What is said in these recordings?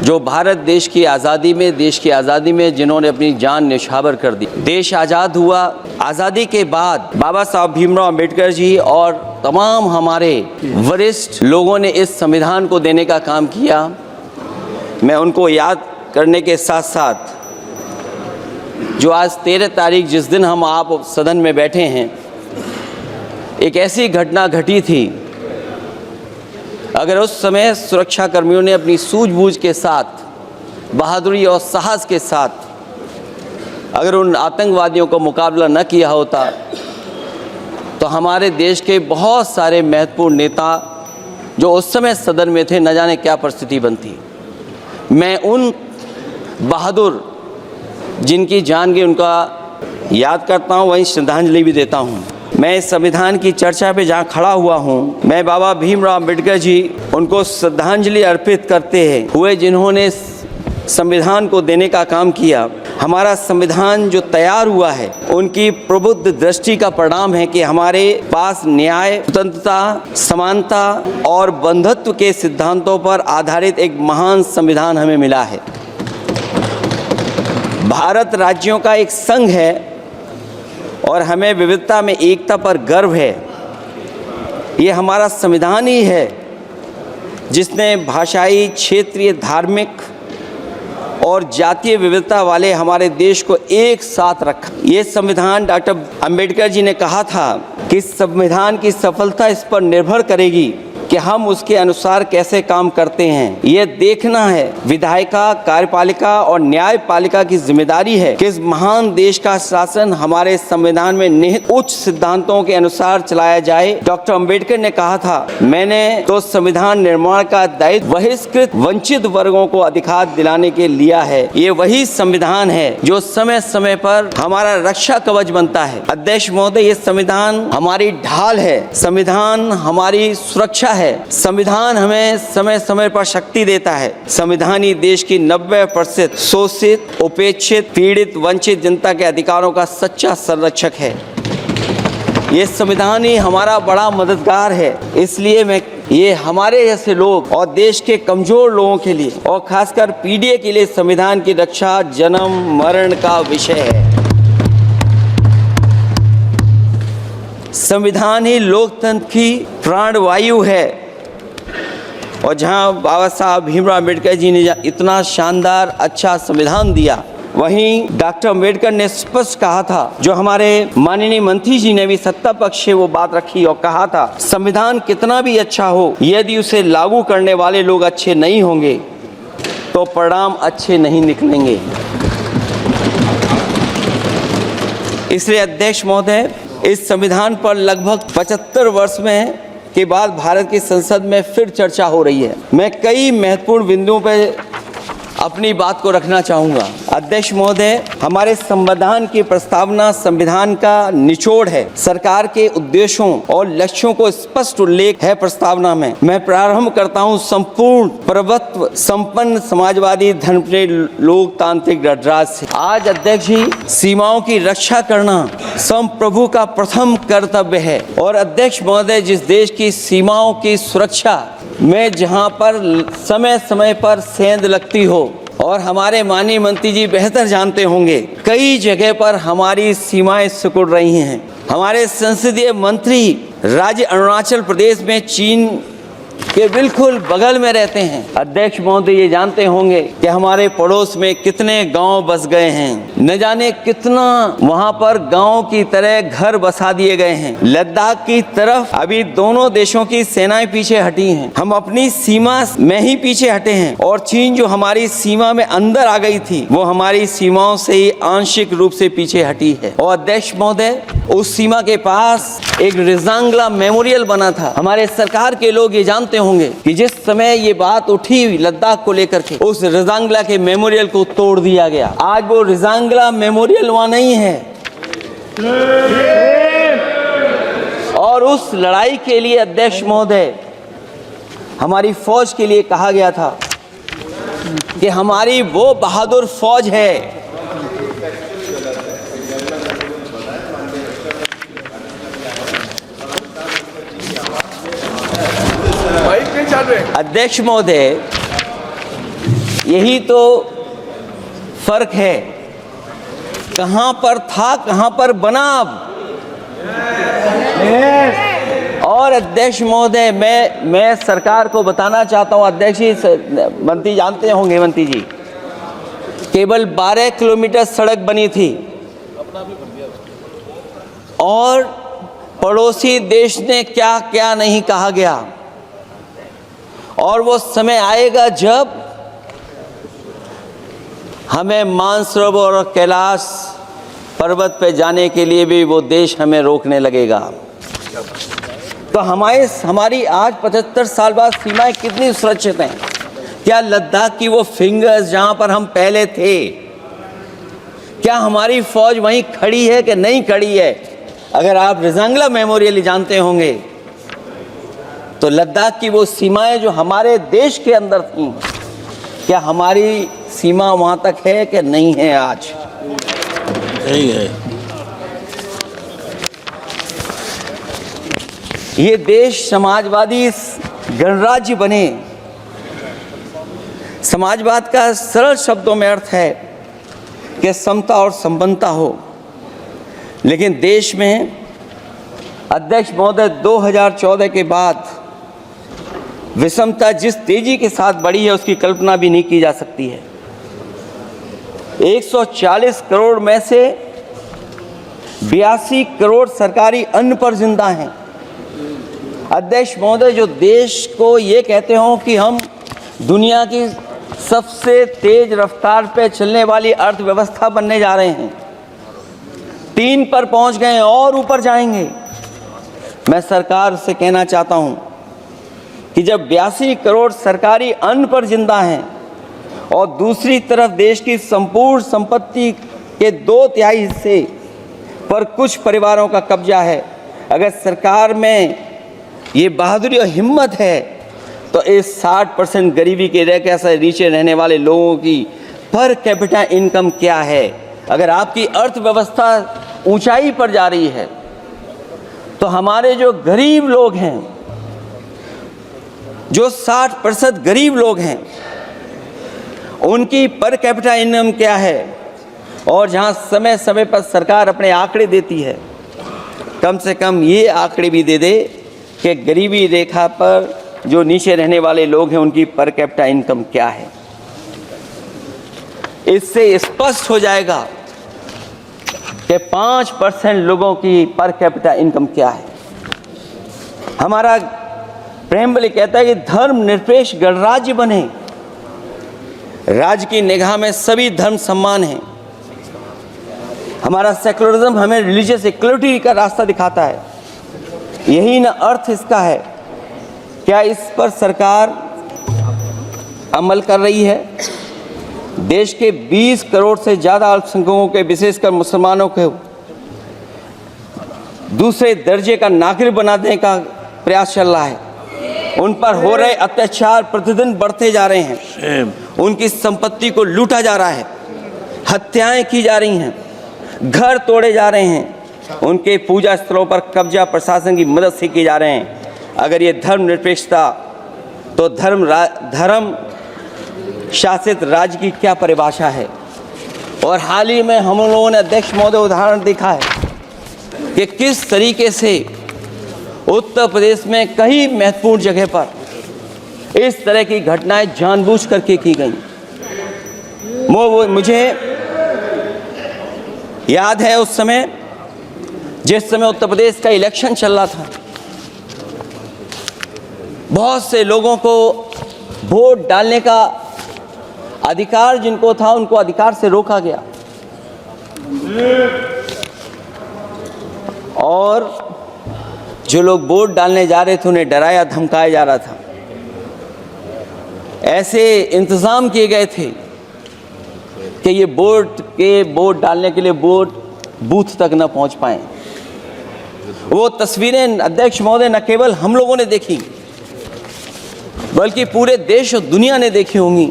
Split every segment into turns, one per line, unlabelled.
जो भारत देश की आज़ादी में जिन्होंने अपनी जान न्यौछावर कर दी। देश आज़ाद हुआ। आज़ादी के बाद बाबा साहब भीमराव अम्बेडकर जी और तमाम हमारे वरिष्ठ लोगों ने इस संविधान को देने का काम किया। मैं उनको याद करने के साथ साथ जो आज 13 तारीख जिस दिन हम आप सदन में बैठे हैं, एक ऐसी घटना घटी थी, अगर उस समय सुरक्षा कर्मियों ने अपनी सूझबूझ के साथ, बहादुरी और साहस के साथ अगर उन आतंकवादियों को मुकाबला न किया होता तो हमारे देश के बहुत सारे महत्वपूर्ण नेता जो उस समय सदन में थे, न जाने क्या परिस्थिति बनती। मैं उन बहादुर जिनकी जान गई उनका याद करता हूँ, वहीं श्रद्धांजलि भी देता हूँ। मैं इस संविधान की चर्चा पे जहाँ खड़ा हुआ हूँ, मैं बाबा भीमराव अम्बेडकर जी उनको श्रद्धांजलि अर्पित करते हुए जिन्होंने संविधान को देने का काम किया। हमारा संविधान जो तैयार हुआ है उनकी प्रबुद्ध दृष्टि का परिणाम है कि हमारे पास न्याय, स्वतंत्रता, समानता और बंधुत्व के सिद्धांतों पर आधारित एक महान संविधान हमें मिला है। भारत राज्यों का एक संघ है और हमें विविधता में एकता पर गर्व है। ये हमारा संविधान ही है जिसने भाषाई, क्षेत्रीय, धार्मिक और जातीय विविधता वाले हमारे देश को एक साथ रखा। ये संविधान डॉक्टर अंबेडकर जी ने कहा था कि संविधान की सफलता इस पर निर्भर करेगी कि हम उसके अनुसार कैसे काम करते हैं। ये देखना है विधायिका, कार्यपालिका और न्यायपालिका की जिम्मेदारी है कि इस महान देश का शासन हमारे संविधान में निहित उच्च सिद्धांतों के अनुसार चलाया जाए। डॉक्टर अंबेडकर ने कहा था, मैंने तो संविधान निर्माण का दायित्व बहिष्कृत वंचित वर्गों को अधिकार दिलाने के लिया है। ये वही संविधान है जो समय समय पर हमारा रक्षा कवच बनता है। अध्यक्ष महोदय, ये संविधान हमारी ढाल है, संविधान हमारी सुरक्षा है, संविधान हमें समय समय पर शक्ति देता है। संविधान ही देश की 90% शोषित, उपेक्षित, पीड़ित, वंचित जनता के अधिकारों का सच्चा संरक्षक है। ये संविधान ही हमारा बड़ा मददगार है। इसलिए ये हमारे जैसे लोग और देश के कमजोर लोगों के लिए और खासकर पीडीए के लिए संविधान की रक्षा जन्म मरण का विषय है। संविधान ही लोकतंत्र की प्राणवायु है और जहां बाबा साहब भीमराव अम्बेडकर जी ने इतना शानदार अच्छा संविधान दिया, वहीं डॉक्टर अम्बेडकर ने स्पष्ट कहा था, जो हमारे माननीय मंत्री जी ने भी सत्ता पक्ष से वो बात रखी और कहा था, संविधान कितना भी अच्छा हो, यदि उसे लागू करने वाले लोग अच्छे नहीं होंगे तो परिणाम अच्छे नहीं निकलेंगे। इसलिए अध्यक्ष महोदय, इस संविधान पर लगभग 75 वर्ष में के बाद भारत की संसद में फिर चर्चा हो रही है। मैं कई महत्वपूर्ण बिंदुओं पर अपनी बात को रखना चाहूँगा। अध्यक्ष महोदय, हमारे संविधान की प्रस्तावना संविधान का निचोड़ है। सरकार के उद्देश्यों और लक्ष्यों को स्पष्ट उल्लेख है प्रस्तावना में। मैं प्रारंभ करता हूँ संपूर्ण प्रभुत्व संपन्न समाजवादी धर्मप्रिय लोकतांत्रिक गणराज्य से। आज अध्यक्ष जी, सीमाओं की रक्षा करना संप्रभु का प्रथम कर्तव्य है। और अध्यक्ष महोदय, जिस देश की सीमाओं की सुरक्षा में जहां पर समय समय पर सेंध लगती हो, और हमारे माननीय मंत्री जी बेहतर जानते होंगे, कई जगह पर हमारी सीमाएं सिकुड़ रही हैं। हमारे संसदीय मंत्री राज्य अरुणाचल प्रदेश में चीन के बिल्कुल बगल में रहते हैं। अध्यक्ष महोदय, ये जानते होंगे कि हमारे पड़ोस में कितने गांव बस गए हैं, न जाने कितना वहां पर गांव की तरह घर बसा दिए गए हैं। लद्दाख की तरफ अभी दोनों देशों की सेनाएं पीछे हटी हैं, हम अपनी सीमा में ही पीछे हटे हैं, और चीन जो हमारी सीमा में अंदर आ गई थी, वो हमारी सीमाओं से ही आंशिक रूप से पीछे हटी है। और अध्यक्ष महोदय, उस सीमा के पास एक रिजांगला मेमोरियल बना था। हमारे सरकार के लोग ये जानते होंगे कि जिस समय ये बात उठी लद्दाख को लेकर के, उस रिजांगला के मेमोरियल को तोड़ दिया गया। आज वो रिजांगला मेमोरियल वहां नहीं है। और उस लड़ाई के लिए अध्यक्ष महोदय, हमारी फौज के लिए कहा गया था कि हमारी वो बहादुर फौज है अध्यक्ष महोदय, यही तो फर्क है, कहां पर था कहां पर बना अब। और अध्यक्ष महोदय, मैं सरकार को बताना चाहता हूं, अध्यक्ष जी, मंत्री जानते होंगे, मंत्री जी, केवल 12 किलोमीटर सड़क बनी थी और पड़ोसी देश ने क्या क्या नहीं कहा गया। और वो समय आएगा जब हमें मानसरोवर और कैलाश पर्वत पे जाने के लिए भी वो देश हमें रोकने लगेगा। तो हमारी आज 75 साल बाद सीमाएं कितनी सुरक्षित हैं? क्या लद्दाख की वो फिंगर्स जहां पर हम पहले थे, क्या हमारी फौज वहीं खड़ी है कि नहीं खड़ी है? अगर आप रिजांगला मेमोरियल जानते होंगे तो लद्दाख की वो सीमाएं जो हमारे देश के अंदर थी, क्या हमारी सीमा वहां तक है कि नहीं है? आज
नहीं है।
ये देश समाजवादी गणराज्य बने। समाजवाद का सरल शब्दों में अर्थ है कि समता और संपन्नता हो, लेकिन देश में अध्यक्ष महोदय 2014 के बाद विषमता जिस तेजी के साथ बढ़ी है उसकी कल्पना भी नहीं की जा सकती है। 140 करोड़ में से 82 करोड़ सरकारी अन्न पर जिंदा हैं। अध्यक्ष महोदय, जो देश को ये कहते हो कि हम दुनिया की सबसे तेज रफ्तार पे चलने वाली अर्थव्यवस्था बनने जा रहे हैं, 3 पर पहुंच गए और ऊपर जाएंगे। मैं सरकार से कहना चाहता हूं कि जब 82 करोड़ सरकारी अन्न पर जिंदा हैं और दूसरी तरफ देश की संपूर्ण संपत्ति के 2/3 हिस्से पर कुछ परिवारों का कब्जा है, अगर सरकार में ये बहादुरी और हिम्मत है तो इस 60% गरीबी के रेखा से नीचे रहने वाले लोगों की पर कैपिटा इनकम क्या है? अगर आपकी अर्थव्यवस्था ऊंचाई पर जा रही है तो हमारे जो गरीब लोग हैं, जो 60% गरीब लोग हैं, उनकी पर कैपिटा इनकम क्या है? और जहां समय समय पर सरकार अपने आंकड़े देती है, कम से कम ये आंकड़े भी दे दे कि गरीबी रेखा पर जो नीचे रहने वाले लोग हैं उनकी पर कैपिटा इनकम क्या है। इससे स्पष्ट हो जाएगा कि 5% लोगों की पर कैपिटा इनकम क्या है। हमारा प्रेमबली कहता है कि धर्म निरपेक्ष गणराज्य बने, राज्य की निगाह में सभी धर्म सम्मान हैं। हमारा सेकुलरिज्म हमें रिलीजियस इक्वलिटी का रास्ता दिखाता है। यही न अर्थ इसका है। क्या इस पर सरकार अमल कर रही है? देश के 20 करोड़ से ज़्यादा अल्पसंख्यकों के, विशेषकर मुसलमानों को दूसरे दर्जे का नागरिक बना देने का प्रयास चल रहा है। उन पर हो रहे अत्याचार प्रतिदिन बढ़ते जा रहे हैं। उनकी संपत्ति को लूटा जा रहा है, हत्याएं की जा रही हैं, घर तोड़े जा रहे हैं, उनके पूजा स्थलों पर कब्जा प्रशासन की मदद से किए जा रहे हैं। अगर ये धर्मनिरपेक्षता, तो धर्म शासित राज्य की क्या परिभाषा है? और हाल ही में हम लोगों ने अध्यक्ष महोदय उदाहरण देखा है कि किस तरीके से उत्तर प्रदेश में कई महत्वपूर्ण जगह पर इस तरह की घटनाएं जानबूझ करके की गई। मुझे याद है उस समय, जिस समय उत्तर प्रदेश का इलेक्शन चल रहा था, बहुत से लोगों को वोट डालने का अधिकार जिनको था, उनको अधिकार से रोका गया और जो लोग वोट डालने जा रहे थे उन्हें डराया धमकाया जा रहा था। ऐसे इंतजाम किए गए थे कि ये वोट डालने के लिए वोट बूथ तक न पहुंच पाए। वो तस्वीरें अध्यक्ष महोदय न केवल हम लोगों ने देखी, बल्कि पूरे देश और दुनिया ने देखी होंगी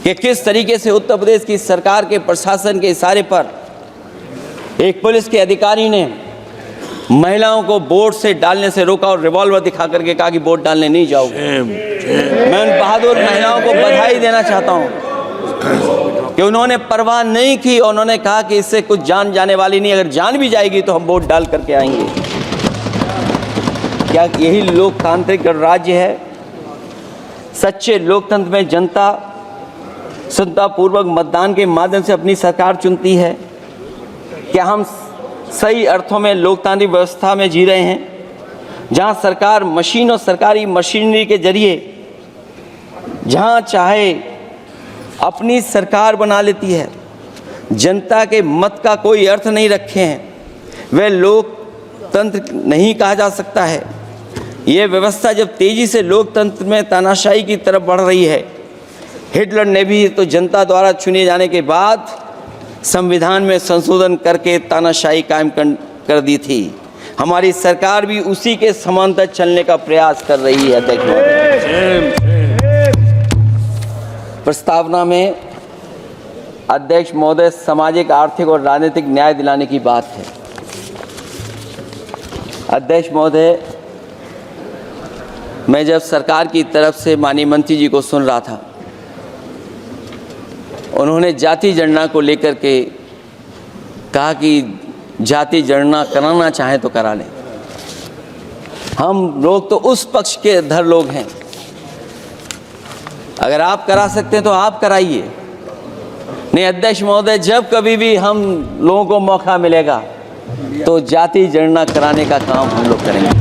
कि किस तरीके से उत्तर प्रदेश की सरकार के प्रशासन के इशारे पर एक पुलिस के अधिकारी ने महिलाओं को वोट से डालने से रोका और रिवॉल्वर दिखा करके कहा कि वोट डालने नहीं जाओगे। मैं उन बहादुर महिलाओं को बधाई देना चाहता हूं कि उन्होंने परवाह नहीं की और उन्होंने कहा कि इससे कुछ जान जाने वाली नहीं, अगर जान भी जाएगी तो हम वोट डाल करके आएंगे। क्या यही लोकतांत्रिक गणराज्य है? सच्चे लोकतंत्र में जनता शुद्धतापूर्वक मतदान के माध्यम से अपनी सरकार चुनती है। क्या हम सही अर्थों में लोकतांत्रिक व्यवस्था में जी रहे हैं, जहां सरकार मशीन और सरकारी मशीनरी के जरिए जहां चाहे अपनी सरकार बना लेती है, जनता के मत का कोई अर्थ नहीं रखे हैं, वह लोकतंत्र नहीं कहा जा सकता है। यह व्यवस्था जब तेजी से लोकतंत्र में तानाशाही की तरफ बढ़ रही है, हिटलर ने भी तो जनता द्वारा चुने जाने के बाद संविधान में संशोधन करके तानाशाही कायम कर दी थी। हमारी सरकार भी उसी के समांतर चलने का प्रयास कर रही है। प्रस्तावना में अध्यक्ष महोदय सामाजिक, आर्थिक और राजनीतिक न्याय दिलाने की बात है। अध्यक्ष महोदय, मैं जब सरकार की तरफ से माननीय मंत्री जी को सुन रहा था, उन्होंने जाति जनगणना को लेकर के कहा कि जाति जनगणना कराना चाहें तो करा लें। हम लोग तो उस पक्ष के धर लोग हैं, अगर आप करा सकते हैं तो आप कराइए। नहीं अध्यक्ष महोदय, जब कभी भी हम लोगों को मौका मिलेगा तो जाति जनगणना कराने का काम हम लोग करेंगे।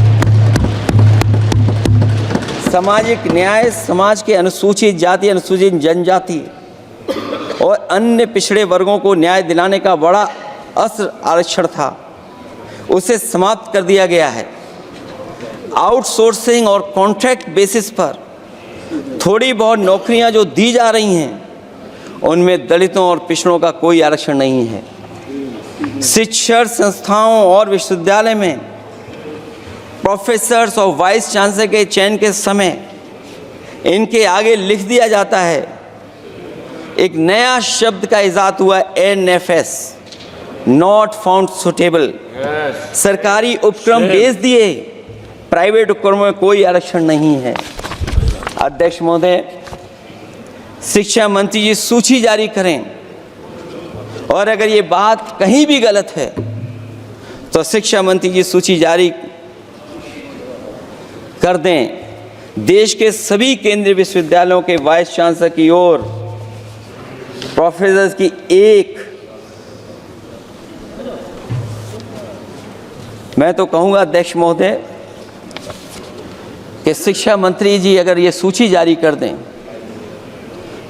सामाजिक न्याय समाज के अनुसूचित जाति, अनुसूचित जनजाति और अन्य पिछड़े वर्गों को न्याय दिलाने का बड़ा असर आरक्षण था, उसे समाप्त कर दिया गया है। आउटसोर्सिंग और कॉन्ट्रैक्ट बेसिस पर थोड़ी बहुत नौकरियां जो दी जा रही हैं, उनमें दलितों और पिछड़ों का कोई आरक्षण नहीं है। शिक्षण संस्थाओं और विश्वविद्यालय में प्रोफेसर्स और वाइस चांसलर के चयन के समय इनके आगे लिख दिया जाता है, एक नया शब्द का इजाद हुआ, NFS, नॉट फाउंड सुटेबल। सरकारी उपक्रम भेज दिए, प्राइवेट उपक्रमों में कोई आरक्षण नहीं है। अध्यक्ष महोदय, शिक्षा मंत्री जी सूची जारी करें, और अगर ये बात कहीं भी गलत है तो शिक्षा मंत्री जी सूची जारी कर दें। देश के सभी केंद्रीय विश्वविद्यालयों के वाइस चांसलर की ओर प्रोफेसर की एक, मैं तो कहूँगा अध्यक्ष महोदय कि शिक्षा मंत्री जी अगर ये सूची जारी कर दें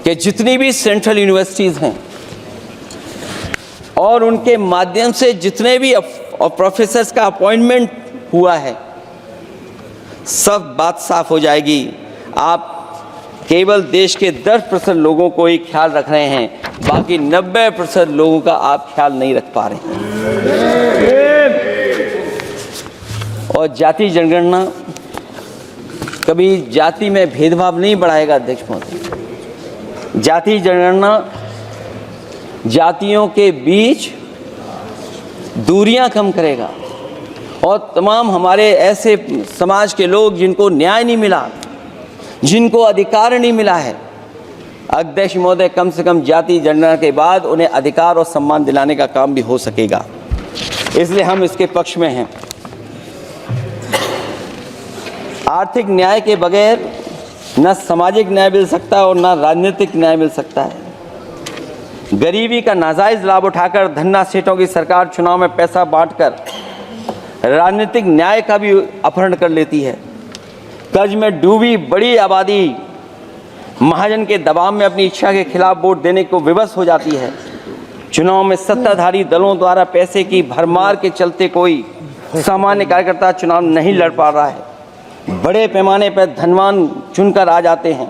कि जितनी भी सेंट्रल यूनिवर्सिटीज़ हैं और उनके माध्यम से जितने भी प्रोफेसर्स का अपॉइंटमेंट हुआ है, सब बात साफ हो जाएगी। आप केवल देश के 10% लोगों को ही ख्याल रख रहे हैं, बाकी 90% लोगों का आप ख्याल नहीं रख पा रहे हैं। और जाति जनगणना कभी जाति में भेदभाव नहीं बढ़ाएगा अध्यक्ष महोदय। जाति जनगणना जातियों के बीच दूरियां कम करेगा और तमाम हमारे ऐसे समाज के लोग जिनको न्याय नहीं मिला, जिनको अधिकार नहीं मिला है, अध्यक्ष महोदय कम से कम जाति जनगणना के बाद उन्हें अधिकार और सम्मान दिलाने का काम भी हो सकेगा। इसलिए हम इसके पक्ष में हैं। आर्थिक न्याय के बगैर न सामाजिक न्याय मिल सकता है और न राजनीतिक न्याय मिल सकता है। गरीबी का नाजायज लाभ उठाकर धन्ना सेठों की सरकार चुनाव में पैसा बांटकर राजनीतिक न्याय का भी अपहरण कर लेती है। कर्ज में डूबी बड़ी आबादी महाजन के दबाव में अपनी इच्छा के खिलाफ वोट देने को विवश हो जाती है। चुनाव में सत्ताधारी दलों द्वारा पैसे की भरमार के चलते कोई सामान्य कार्यकर्ता चुनाव नहीं लड़ पा रहा है। बड़े पैमाने पर धनवान चुनकर आ जाते हैं।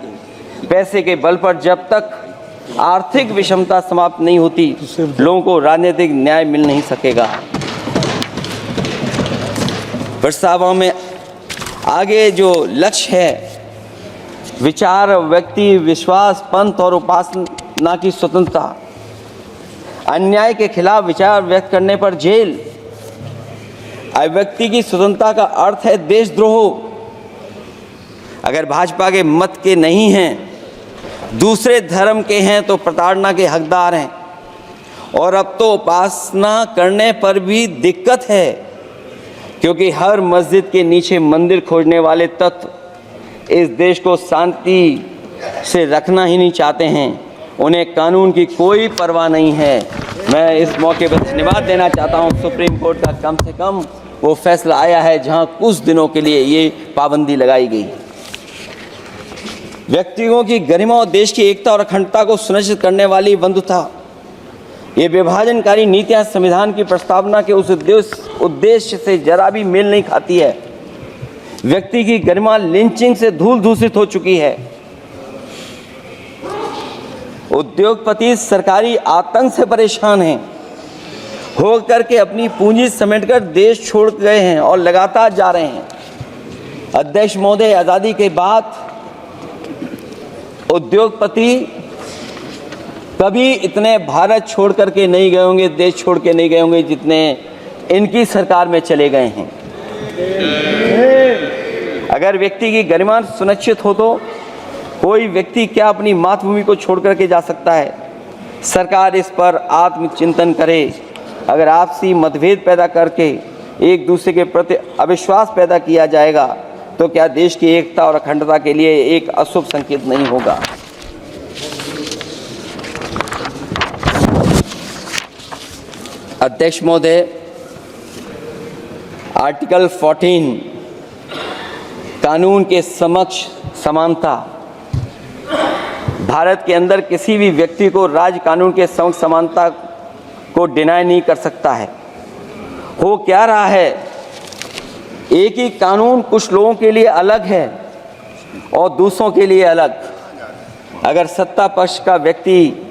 पैसे के बल पर जब तक आर्थिक विषमता समाप्त नहीं होती, लोगों को राजनीतिक न्याय मिल नहीं सकेगा। प्रस्तावों में आगे जो लक्ष्य है, विचार, व्यक्ति विश्वास, पंथ और उपासना की स्वतंत्रता, अन्याय के खिलाफ विचार व्यक्त करने पर जेल, अभिव्यक्ति की स्वतंत्रता का अर्थ है देशद्रोह। अगर भाजपा के मत के नहीं हैं, दूसरे धर्म के हैं तो प्रताड़ना के हकदार हैं। और अब तो उपासना करने पर भी दिक्कत है, क्योंकि हर मस्जिद के नीचे मंदिर खोजने वाले तत्व इस देश को शांति से रखना ही नहीं चाहते हैं। उन्हें कानून की कोई परवाह नहीं है। मैं इस मौके पर धन्यवाद देना चाहता हूं। सुप्रीम कोर्ट का कम से कम वो फैसला आया है जहां कुछ दिनों के लिए ये पाबंदी लगाई गई। व्यक्तियों की गरिमा और देश की एकता और अखंडता को सुनिश्चित करने वाली बंधुता, ये विभाजनकारी नीतियां संविधान की प्रस्तावना के उस उद्देश्य से जरा भी मेल नहीं खाती है। व्यक्ति की गरिमा लिंचिंग से धूल दूषित हो चुकी है। उद्योगपति सरकारी आतंक से परेशान हैं, हो करके अपनी पूंजी समेटकर देश छोड़ गए हैं और लगातार जा रहे हैं। अध्यक्ष महोदय, आज़ादी के बाद उद्योगपति कभी इतने भारत छोड़ करके नहीं गए होंगे, देश छोड़ के नहीं गए होंगे जितने इनकी सरकार में चले गए हैं। अगर व्यक्ति की गरिमा सुनिश्चित हो तो कोई व्यक्ति क्या अपनी मातृभूमि को छोड़ करके जा सकता है? सरकार इस पर आत्मचिंतन करे। अगर आपसी मतभेद पैदा करके एक दूसरे के प्रति अविश्वास पैदा किया जाएगा तो क्या देश की एकता और अखंडता के लिए एक अशुभ संकेत नहीं होगा? अध्यक्ष महोदय, आर्टिकल 14 कानून के समक्ष समानता, भारत के अंदर किसी भी व्यक्ति को राज्य कानून के समक्ष समानता को डिनाई नहीं कर सकता है। हो क्या रहा है, एक ही कानून कुछ लोगों के लिए अलग है और दूसरों के लिए अलग। अगर सत्ता पक्ष का व्यक्ति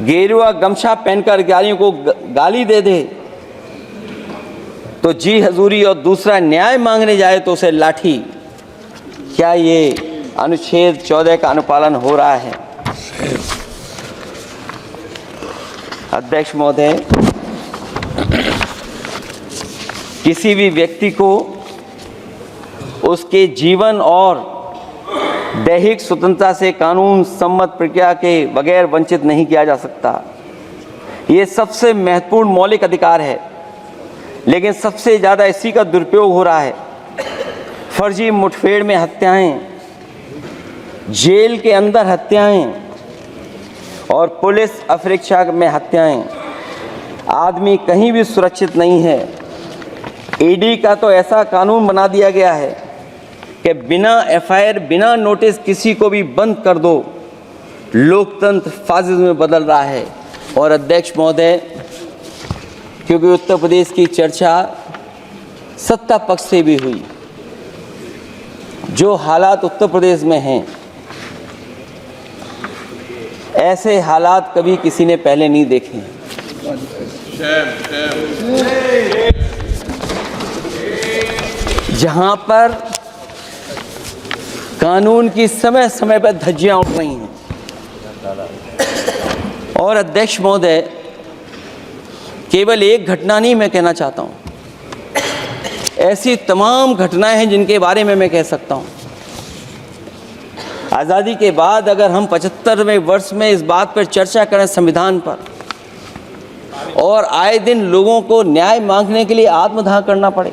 गेरुआ गमछा पहनकर गालियों को गाली दे दे तो जी हजूरी और दूसरा न्याय मांगने जाए तो उसे लाठी। क्या ये अनुच्छेद 14 का अनुपालन हो रहा है? अध्यक्ष महोदय, किसी भी व्यक्ति को उसके जीवन और दैहिक स्वतंत्रता से कानून सम्मत प्रक्रिया के बगैर वंचित नहीं किया जा सकता। ये सबसे महत्वपूर्ण मौलिक अधिकार है, लेकिन सबसे ज़्यादा इसी का दुरुपयोग हो रहा है। फर्जी मुठभेड़ में हत्याएं, जेल के अंदर हत्याएं और पुलिस अपरीक्षा में हत्याएं। आदमी कहीं भी सुरक्षित नहीं है। ईडी का तो ऐसा कानून बना दिया गया है कि बिना एफआईआर, बिना नोटिस किसी को भी बंद कर दो। लोकतंत्र फासिज्म में बदल रहा है। और अध्यक्ष महोदय, क्योंकि उत्तर प्रदेश की चर्चा सत्ता पक्ष से भी हुई, जो हालात उत्तर प्रदेश में हैं, ऐसे हालात कभी किसी ने पहले नहीं देखे। जहां पर कानून की समय समय पर धज्जियां उड़ रही हैं। और अध्यक्ष महोदय, केवल एक घटना नहीं मैं कहना चाहता हूं, ऐसी तमाम घटनाएं हैं जिनके बारे में मैं कह सकता हूं। आज़ादी के बाद अगर हम 75वें वर्ष में इस बात पर चर्चा करें संविधान पर, और आए दिन लोगों को न्याय मांगने के लिए आत्मदाह करना पड़े,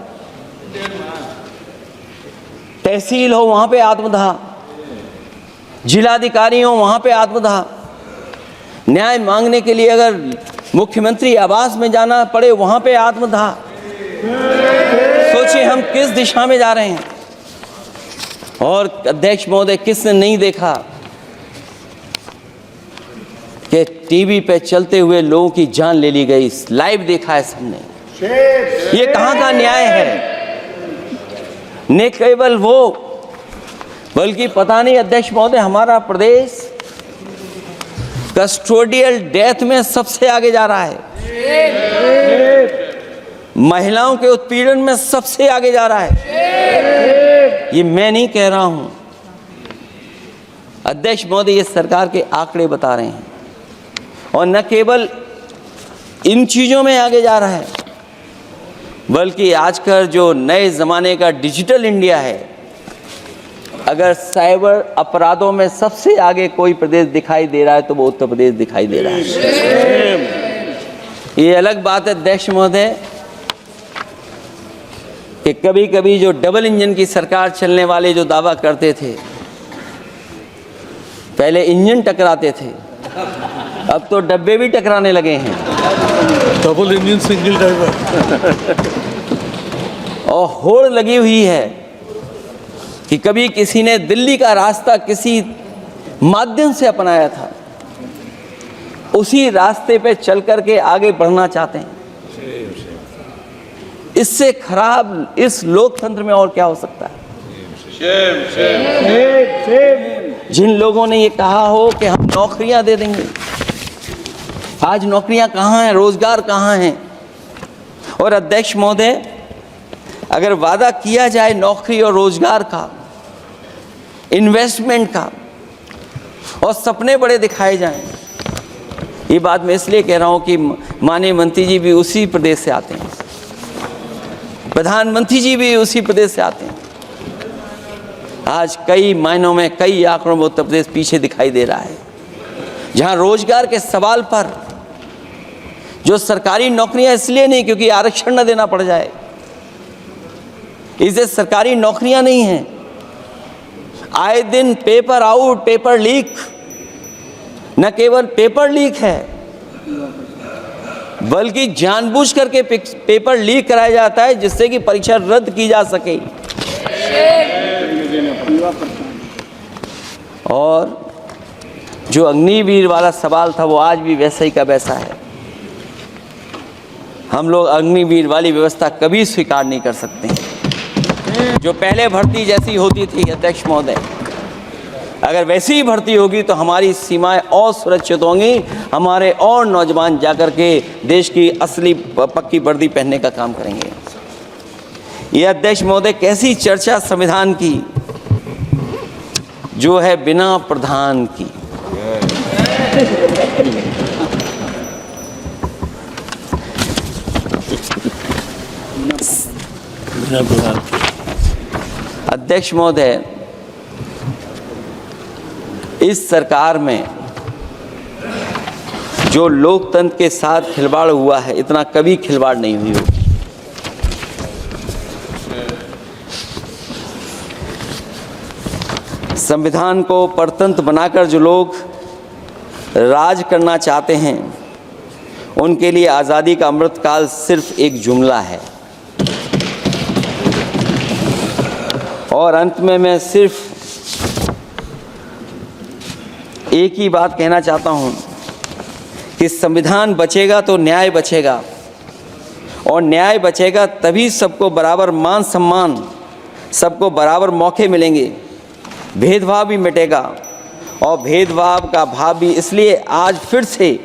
तहसील हो वहाँ पे आत्मदाह, जिलाधिकारी हो वहाँ पे आत्मदाह, न्याय मांगने के लिए अगर मुख्यमंत्री आवास में जाना पड़े वहाँ पे आत्मदाह। सोचिए हम किस दिशा में जा रहे हैं। और अध्यक्ष महोदय, किसने नहीं देखा कि टीवी पे चलते हुए लोगों की जान ले ली गई? लाइव देखा है सबने। ये कहाँ का न्याय है? न केवल वो, बल्कि पता नहीं अध्यक्ष महोदय, हमारा प्रदेश कस्टोडियल डेथ में सबसे आगे जा रहा है, महिलाओं के उत्पीड़न में सबसे आगे जा रहा है। ये मैं नहीं कह रहा हूं, अध्यक्ष महोदय, ये सरकार के आंकड़े बता रहे हैं। और न केवल इन चीजों में आगे जा रहा है, बल्कि आजकल जो नए ज़माने का डिजिटल इंडिया है, अगर साइबर अपराधों में सबसे आगे कोई प्रदेश दिखाई दे रहा है तो वो उत्तर प्रदेश दिखाई दे रहा है। ये अलग बात है अध्यक्ष महोदय कि कभी कभी जो डबल इंजन की सरकार चलने वाले जो दावा करते थे, पहले इंजन टकराते थे, अब तो डब्बे भी टकराने लगे हैं।
Double engine single driver.
और होड़ लगी हुई है कि कभी किसी ने दिल्ली का रास्ता किसी माध्यम से अपनाया था, उसी रास्ते पे चल करके आगे बढ़ना चाहते हैं। इससे खराब इस लोकतंत्र में और क्या हो सकता है? जिन लोगों ने ये कहा हो कि हम नौकरियां दे देंगे, आज नौकरियां कहाँ हैं, रोजगार कहाँ हैं? और अध्यक्ष महोदय, अगर वादा किया जाए नौकरी और रोजगार का, इन्वेस्टमेंट का, और सपने बड़े दिखाए जाएं, ये बात मैं इसलिए कह रहा हूं कि माननीय मंत्री जी भी उसी प्रदेश से आते हैं, प्रधानमंत्री जी भी उसी प्रदेश से आते हैं। आज कई मायनों में, कई आंकड़ों में उत्तर प्रदेश पीछे दिखाई दे रहा है। जहां रोजगार के सवाल पर जो सरकारी नौकरियां इसलिए नहीं क्योंकि आरक्षण न देना पड़ जाए, इसे सरकारी नौकरियां नहीं हैं। आए दिन पेपर आउट, पेपर लीक, न केवल पेपर लीक है बल्कि जानबूझ करके पेपर लीक कराया जाता है जिससे कि परीक्षा रद्द की जा सके। और जो अग्निवीर वाला सवाल था वो आज भी वैसा ही का वैसा है। हम लोग अग्निवीर वाली व्यवस्था कभी स्वीकार नहीं कर सकते हैं। जो पहले भर्ती जैसी होती थी अध्यक्ष महोदय, अगर वैसी ही भर्ती होगी तो हमारी सीमाएं और सुरक्षित होंगी, हमारे और नौजवान जाकर के देश की असली पक्की वर्दी पहनने का काम करेंगे। ये अध्यक्ष महोदय कैसी चर्चा संविधान की जो है बिना प्रधान की। अध्यक्ष महोदय, इस सरकार में जो लोकतंत्र के साथ खिलवाड़ हुआ है, इतना कभी खिलवाड़ नहीं हुई होगी। संविधान को परतंत्र बनाकर जो लोग राज करना चाहते हैं, उनके लिए आज़ादी का अमृतकाल सिर्फ एक जुमला है। और अंत में मैं सिर्फ एक ही बात कहना चाहता हूं कि संविधान बचेगा तो न्याय बचेगा, और न्याय बचेगा तभी सबको बराबर मान सम्मान, सबको बराबर मौके मिलेंगे, भेदभाव भी मिटेगा। और भेदभाव का भाव भी इसलिए आज फिर से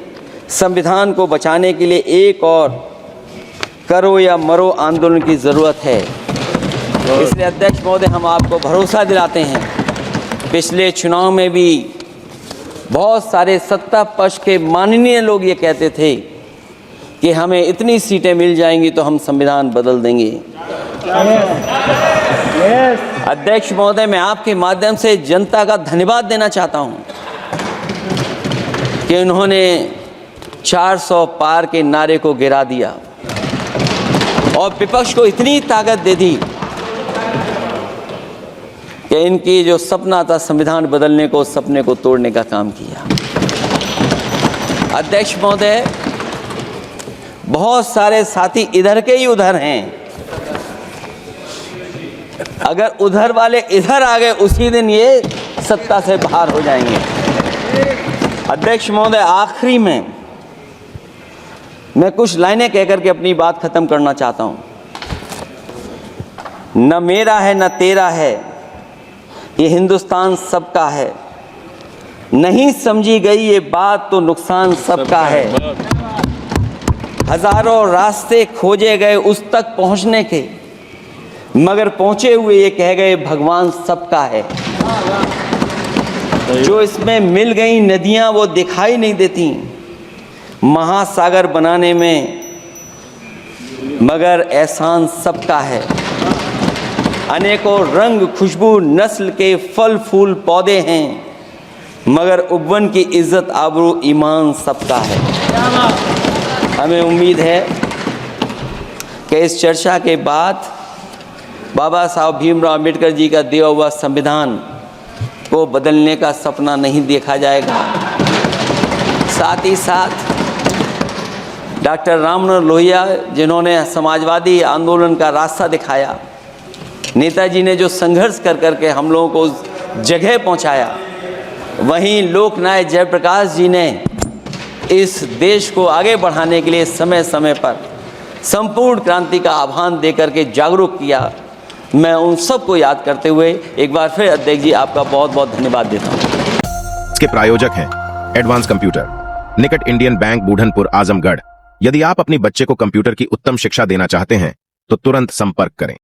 संविधान को बचाने के लिए एक और करो या मरो आंदोलन की ज़रूरत है। इसलिए अध्यक्ष महोदय, हम आपको भरोसा दिलाते हैं, पिछले चुनाव में भी बहुत सारे सत्ता पक्ष के माननीय लोग ये कहते थे कि हमें इतनी सीटें मिल जाएंगी तो हम संविधान बदल देंगे। अध्यक्ष महोदय, मैं आपके माध्यम से जनता का धन्यवाद देना चाहता हूं कि उन्होंने 400 पार के नारे को गिरा दिया और विपक्ष को इतनी ताकत दे दी कि इनकी जो सपना था संविधान बदलने को, उस सपने को तोड़ने का काम किया। अध्यक्ष महोदय, बहुत सारे साथी इधर के ही उधर हैं, अगर उधर वाले इधर आ गए उसी दिन ये सत्ता से बाहर हो जाएंगे। अध्यक्ष महोदय, आखिरी में मैं कुछ लाइनें कहकर के अपनी बात खत्म करना चाहता हूं। न मेरा है न तेरा है, ये हिंदुस्तान सबका है, नहीं समझी गई ये बात तो नुकसान सबका है। हजारों रास्ते खोजे गए उस तक पहुंचने के, मगर पहुंचे हुए ये कह गए भगवान सबका है। जो इसमें मिल गई नदियां वो दिखाई नहीं देती, महासागर बनाने में मगर एहसान सबका है। अनेकों रंग खुशबू नस्ल के फल फूल पौधे हैं, मगर उपवन की इज्जत आबरू ईमान सबका है। हमें उम्मीद है कि इस चर्चा के बाद बाबा साहब भीमराव अम्बेडकर जी का दिया हुआ संविधान को बदलने का सपना नहीं देखा जाएगा। साथ ही साथ डॉक्टर राममनोहर लोहिया, जिन्होंने समाजवादी आंदोलन का रास्ता दिखाया, नेताजी ने जो संघर्ष कर करके हम लोगों को उस जगह पहुंचाया, वहीं लोकनायक जयप्रकाश जी ने इस देश को आगे बढ़ाने के लिए समय समय पर संपूर्ण क्रांति का आह्वान देकर के जागरूक किया। मैं उन सबको याद करते हुए एक बार फिर अध्यक्ष जी आपका बहुत बहुत धन्यवाद देता हूँ।
इसके प्रायोजक हैं एडवांस कंप्यूटर, निकट इंडियन बैंक, बूढ़नपुर, आजमगढ़। यदि आप अपनी बच्चे को कंप्यूटर की उत्तम शिक्षा देना चाहते हैं तो तुरंत संपर्क करें।